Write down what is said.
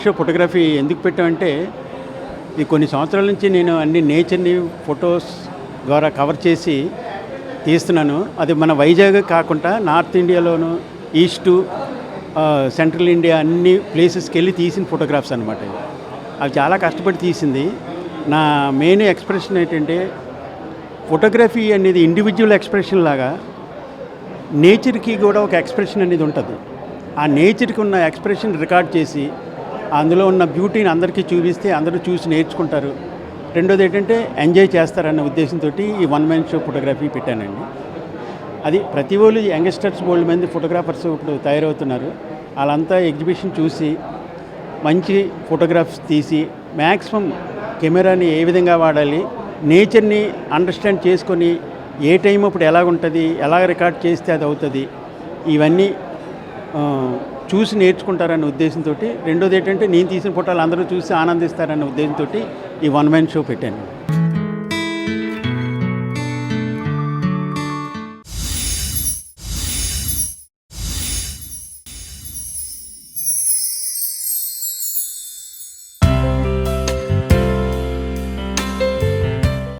Show photography ఎందుకు పెట్టామంటే, ఇది కొన్ని సంవత్సరాల నుంచి నేను అన్ని నేచర్ని ఫొటోస్ ద్వారా కవర్ చేసి తీస్తున్నాను. అది మన వైజాగ్ కాకుండా నార్త్ ఇండియాలోను, ఈస్టు, సెంట్రల్ ఇండియా అన్ని ప్లేసెస్కి వెళ్ళి తీసిన ఫోటోగ్రాఫ్స్ అనమాట. అవి చాలా కష్టపడి తీసింది. నా మెయిన్ ఎక్స్ప్రెషన్ ఏంటంటే, ఫోటోగ్రఫీ అనేది ఇండివిజువల్ ఎక్స్ప్రెషన్ లాగా నేచర్కి కూడా ఒక ఎక్స్ప్రెషన్ అనేది ఉంటుంది. ఆ నేచర్కి ఉన్న ఎక్స్ప్రెషన్ రికార్డ్ చేసి అందులో ఉన్న బ్యూటీని అందరికీ చూపిస్తే అందరూ చూసి నేర్చుకుంటారు. రెండోది ఏంటంటే ఎంజాయ్ చేస్తారన్న ఉద్దేశంతో ఈ వన్ మ్యాన్ షో ఫోటోగ్రఫీ పెట్టానండి. అది ప్రతి వాళ్ళు యంగ్స్టర్స్ బోల్డ్ మంది ఫోటోగ్రాఫర్స్ ఇప్పుడు తయారవుతున్నారు. వాళ్ళంతా ఎగ్జిబిషన్ చూసి మంచి ఫోటోగ్రాఫ్స్ తీసి మ్యాక్సిమం కెమెరాని ఏ విధంగా వాడాలి, నేచర్ని అండర్స్టాండ్ చేసుకొని ఏ టైం అప్పుడు ఎలాగుంటుంది, ఎలా రికార్డ్ చేస్తే అది అవుతుంది, ఇవన్నీ చూసి నేర్చుకుంటారన్న ఉద్దేశంతో. రెండోది ఏంటంటే నేను తీసిన ఫోటోలు అందరూ చూసి ఆనందిస్తారన్న ఉద్దేశంతో ఈ వన్ మ్యాన్ షో పెట్టాను.